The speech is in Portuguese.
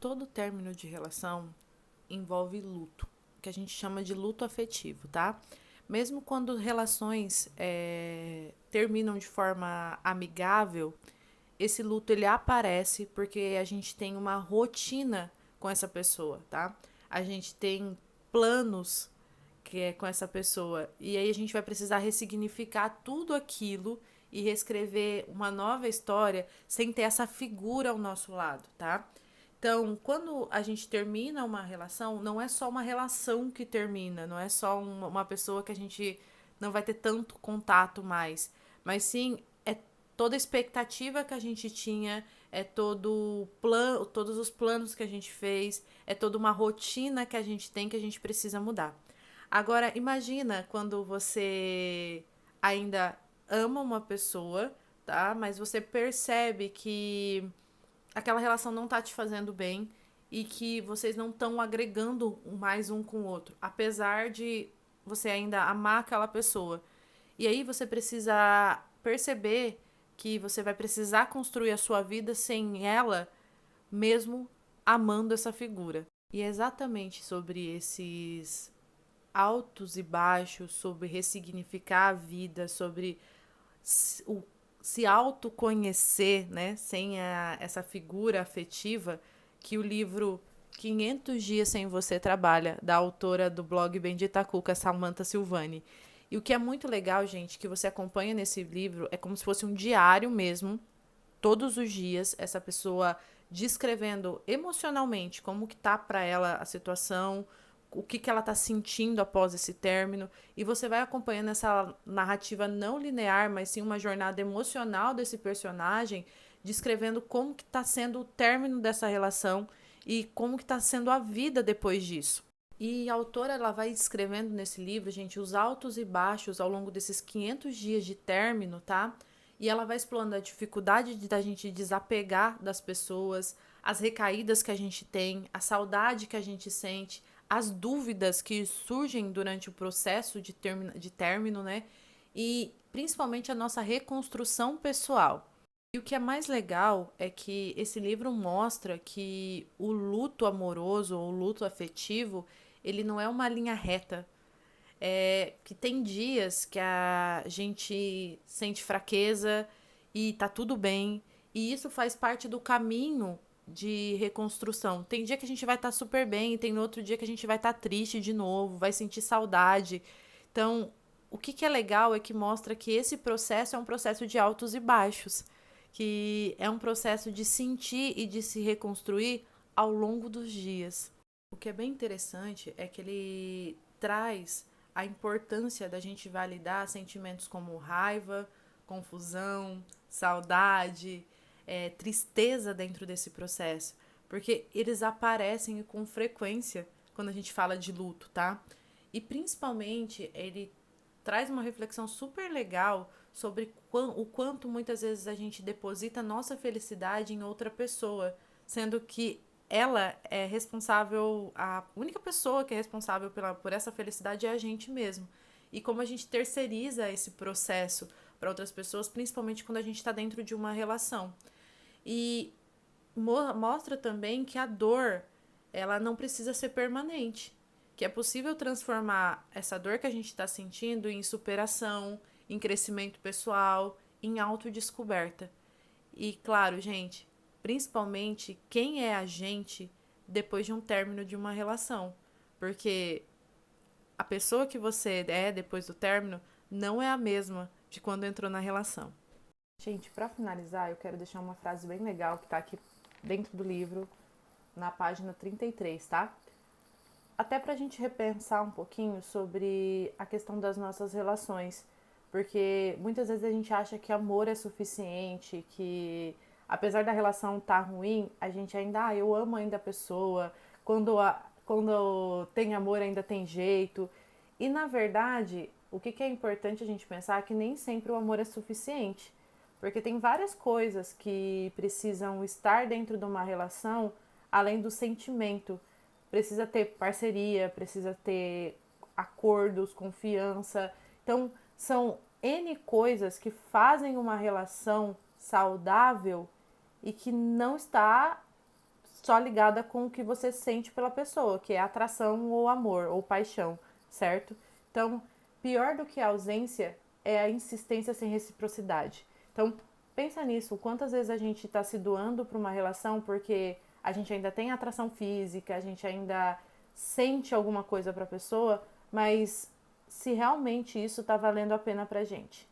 Todo término de relação envolve luto, que a gente chama de luto afetivo, tá? Mesmo quando relações terminam de forma amigável, esse luto ele aparece porque a gente tem uma rotina com essa pessoa, tá? A gente tem planos que é com essa pessoa. E aí a gente vai precisar ressignificar tudo aquilo e reescrever uma nova história sem ter essa figura ao nosso lado, tá? Então, quando a gente termina uma relação, não é só uma relação que termina, não é só uma pessoa que a gente não vai ter tanto contato mais, mas sim é toda a expectativa que a gente tinha, é todo plano, todos os planos que a gente fez, é toda uma rotina que a gente tem que a gente precisa mudar. Agora, imagina quando você ainda ama uma pessoa, tá? Mas você percebe que aquela relação não tá te fazendo bem e que vocês não estão agregando mais um com o outro, apesar de você ainda amar aquela pessoa. E aí você precisa perceber que você vai precisar construir a sua vida sem ela, mesmo amando essa figura. E é exatamente sobre esses altos e baixos, sobre ressignificar a vida, sobre o, se autoconhecer, né, sem essa figura afetiva, que o livro 500 Dias Sem Você trabalha, da autora do blog Bendita Cuca, Samantha Silvani. E o que é muito legal, gente, que você acompanha nesse livro, é como se fosse um diário mesmo, todos os dias, essa pessoa descrevendo emocionalmente como que tá para ela a situação, o que, que ela tá sentindo após esse término, e você vai acompanhando essa narrativa não linear, mas sim uma jornada emocional desse personagem, descrevendo como que tá sendo o término dessa relação e como que tá sendo a vida depois disso. E a autora ela vai descrevendo nesse livro, gente, os altos e baixos ao longo desses 500 dias de término, tá? E ela vai explorando a dificuldade da gente desapegar das pessoas, as recaídas que a gente tem, a saudade que a gente sente, as dúvidas que surgem durante o processo de término, né? E principalmente a nossa reconstrução pessoal. E o que é mais legal é que esse livro mostra que o luto amoroso ou o luto afetivo, ele não é uma linha reta. É que tem dias que a gente sente fraqueza e tá tudo bem. E isso faz parte do caminho de reconstrução. Tem dia que a gente vai estar super bem, tem outro dia que a gente vai estar triste de novo, vai sentir saudade. Então, o que é legal é que mostra que esse processo é um processo de altos e baixos, que é um processo de sentir e de se reconstruir ao longo dos dias. O que é bem interessante é que ele traz a importância da gente validar sentimentos como raiva, confusão, saudade, tristeza dentro desse processo, porque eles aparecem com frequência quando a gente fala de luto, tá? E principalmente ele traz uma reflexão super legal sobre o quanto muitas vezes a gente deposita nossa felicidade em outra pessoa, sendo que ela é responsável, a única pessoa que é responsável por essa felicidade é a gente mesmo. E como a gente terceiriza esse processo para outras pessoas, principalmente quando a gente está dentro de uma relação. E mostra também que a dor, ela não precisa ser permanente, que é possível transformar essa dor que a gente está sentindo em superação, em crescimento pessoal, em autodescoberta. E claro, gente, principalmente quem é a gente depois de um término de uma relação, porque a pessoa que você é depois do término não é a mesma de quando entrou na relação. Gente, para finalizar, eu quero deixar uma frase bem legal que tá aqui dentro do livro, na página 33, tá? Até pra gente repensar um pouquinho sobre a questão das nossas relações, porque muitas vezes a gente acha que amor é suficiente, que apesar da relação estar ruim, a gente ainda, eu amo ainda a pessoa, quando tem amor ainda tem jeito. E na verdade, o que é importante a gente pensar é que nem sempre o amor é suficiente. Porque tem várias coisas que precisam estar dentro de uma relação além do sentimento. Precisa ter parceria, precisa ter acordos, confiança. Então, são N coisas que fazem uma relação saudável e que não está só ligada com o que você sente pela pessoa, que é atração ou amor ou paixão, certo? Então, pior do que a ausência é a insistência sem reciprocidade. Então, pensa nisso, quantas vezes a gente está se doando para uma relação porque a gente ainda tem atração física, a gente ainda sente alguma coisa para a pessoa, mas se realmente isso está valendo a pena pra gente.